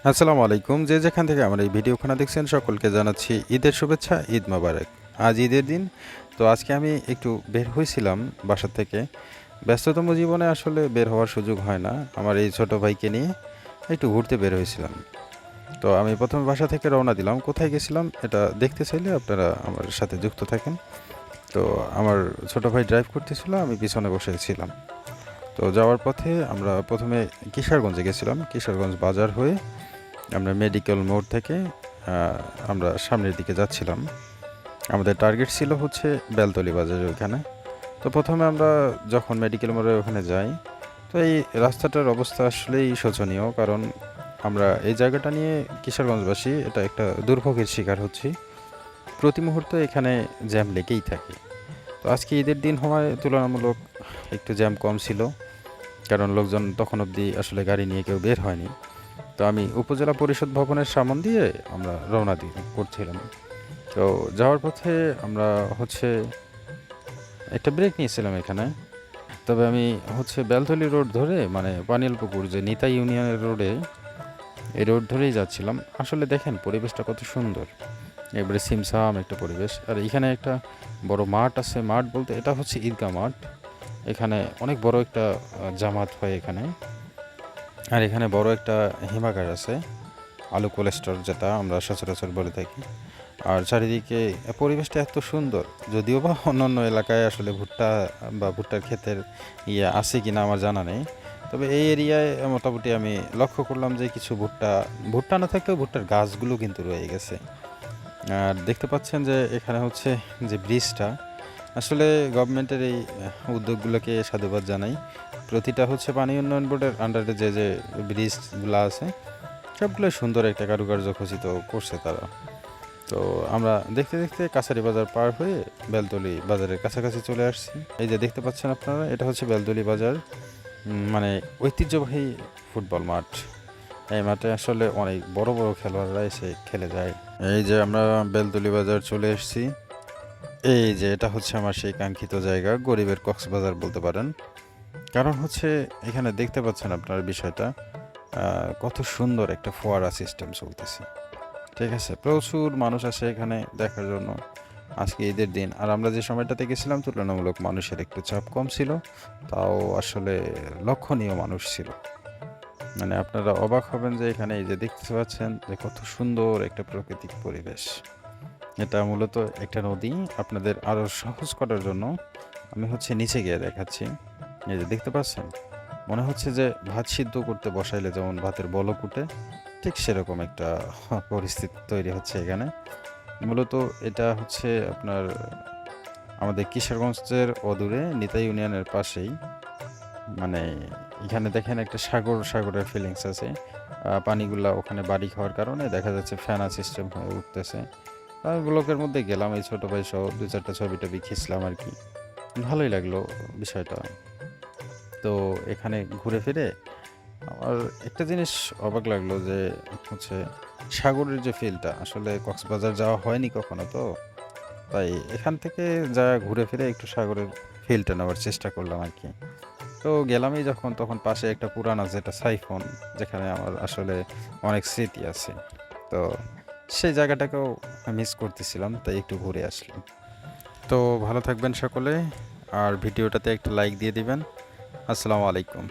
আসসালামু আলাইকুম। যে যেখান থেকে আমার এই ভিডিওখানা দেখছেন সকলকে জানাচ্ছি ঈদের শুভেচ্ছা, ঈদ মোবারক। আজ ঈদের দিন। তো আজকে আমি একটু বের হয়েছিলাম বাসা থেকে। ব্যস্ততম জীবনে আসলে বের হওয়ার সুযোগ হয় না। আমার এই ছোট ভাইকে নিয়ে একটু ঘুরতে বের হয়েছিলাম। তো আমি প্রথমে বাসা থেকে রওনা দিলাম। কোথায় গেছিলাম এটা দেখতে চাইলে আপনারা আমার সাথে যুক্ত থাকেন। তো আমার ছোট ভাই ড্রাইভ করতেছিল, আমি পিছনে বসেছিলাম। তো যাওয়ার পথে আমরা প্রথমে কিশোরগঞ্জে গেছিলাম। কিশোরগঞ্জ বাজার হয়ে আমরা মেডিকেল মোড় থেকে আমরা সামনের দিকে যাচ্ছিলাম। আমাদের টার্গেট ছিল হচ্ছে বেলতলি বাজারের ওইখানে। তো প্রথমে আমরা যখন মেডিকেল মোড়ের ওখানে যাই, তো এই রাস্তাটার অবস্থা আসলেই শোচনীয়। কারণ আমরা এই জায়গাটা নিয়ে কিশোরগঞ্জবাসী এটা একটা দুর্ভোগের শিকার হচ্ছি। প্রতি মুহূর্তে এখানে জ্যাম লেগেই থাকে। তো আজকে ঈদের দিন হওয়ায় তুলনামূলক একটু জ্যাম কম ছিল, কারণ লোকজন তখন অবধি আসলে গাড়ি নিয়ে কেউ বের হয়নি। তো আমি উপজেলা পরিষদ ভবনের সামন দিয়ে আমরা রওনা করছিলাম। তো যাওয়ার পথে আমরা হচ্ছে একটা ব্রেক নিয়েছিলাম এখানে। তবে আমি হচ্ছে বেলতলি রোড ধরে মানে পানিয়ালপুকুর যে নিতাই ইউনিয়নের রোডে, এই রোড ধরেই যাচ্ছিলাম। আসলে দেখেন পরিবেশটা কত সুন্দর, এবারে সিমসাম একটা পরিবেশ। আর এখানে একটা বড় মাঠ আছে। মাঠ বলতে এটা হচ্ছে ঈদগাহ মাঠ। এখানে অনেক বড় একটা জামাত হয় এখানে। আর এখানে বড় একটা হিমাগার আছে, আলু কোলেস্টর যেটা আমরা সচরাচর বলে থাকি। আর চারিদিকে পরিবেশটা এত সুন্দর, যদিও বা অন্যান্য এলাকায় আসলে ভুট্টা বা ভুট্টার ক্ষেতের আছে কিনা আমার জানা নেই। তবে এই এরিয়ায় মোটামুটি আমি লক্ষ্য করলাম যে কিছু ভুট্টা ভুট্টা না থাকলেও ভুট্টার গাছগুলো কিন্তু রয়ে গেছে। আর দেখতে পাচ্ছেন যে এখানে হচ্ছে যে ব্রিজটা, আসলে গভর্নমেন্টের এই উদ্যোগগুলোকে সাধুবাদ জানাই। প্রতিটা হচ্ছে পানি উন্নয়ন বোর্ডের আন্ডারে যে যে ব্রিজগুলো আছে সবগুলো সুন্দর একটা কারুকার্য খচিত করছে তারা। তো আমরা দেখতে দেখতে কাছারি বাজার পার হয়ে বেলতলি বাজারের কাছাকাছি চলে আসছি। এই যে দেখতে পাচ্ছেন আপনারা, এটা হচ্ছে বেলতলি বাজার। মানে ঐতিহ্যবাহী ফুটবল মাঠ। এই মাঠে আসলে অনেক বড় বড় খেলোয়াড়রা এসে খেলে যায়। এই যে আমরা বেলতলি বাজার চলে এসেছি। এই যে এটা হচ্ছে আমার সেই কাঙ্ক্ষিত জায়গা, গরিবের কক্সবাজার বলতে পারেন। কারণ হচ্ছে এখানে দেখতে পাচ্ছেন আপনার বিষয়টা, কত সুন্দর একটা ফোয়ারা সিস্টেম চলতেছে। ঠিক আছে, প্রচুর মানুষ আসে এখানে দেখার জন্য। আজকে ঈদের দিন, আর আমরা যে সময়টাতে গেছিলাম তুলনামূলক মানুষের একটু চাপ কম ছিল, তাও আসলে লক্ষণীয় মানুষ ছিল। মানে আপনারা অবাক হবেন যে এখানে এই যে দেখতে পাচ্ছেন যে কত সুন্দর একটা প্রাকৃতিক পরিবেশ। এটা মূলত একটা নদী। আপনাদের আরও সহজ করার জন্য আমি হচ্ছে নিচে গিয়ে দেখাচ্ছি। এই যে দেখতে পাচ্ছেন, মনে হচ্ছে যে ভাত সিদ্ধ করতে বসাইলে যেমন ভাতের বলক উঠে, ঠিক সেরকম একটা পরিস্থিতি তৈরি হচ্ছে এখানে। মূলত এটা হচ্ছে আপনার আমাদের কিশোরগঞ্জের অদূরে নিতাই ইউনিয়নের পাশেই। মানে এখানে দেখেন একটা সাগরের ফিলিংস আছে। পানিগুলা ওখানে বাড়ি খাওয়ার কারণে দেখা যাচ্ছে ফেনা সিস্টেম হয়ে উঠতেছে। আমি ব্লকের মধ্যে গেলাম এই ছোট ভাই সহ ২-৪টা ছবি-টবি খিঁচলাম আরকি। ভালোই লাগলো বিষয়টা। তো এখানে ঘুরে ফিরে আমার একটা জিনিস অবাক লাগলো যে হচ্ছে সাগরের যে ফিলটা, আসলে কক্সবাজার যাওয়া হয়নি কখনো, তো তাই এখান থেকে যা ঘুরে ফিরে একটু সাগরের ফিলটা নেওয়ার চেষ্টা করলাম আর কি। তো গেলামই যখন, তখন পাশে একটা পুরানা যেটা সাইফোন, যেখানে আমার আসলে অনেক স্মৃতি আছে। তো সেই জায়গাটাকেও মিস করতেছিলাম, তাই একটু ঘুরে আসলাম। তো ভালো থাকবেন সকলে, আর ভিডিওটাতে একটা লাইক দিয়ে দিবেন। আসসালামু আলাইকুম।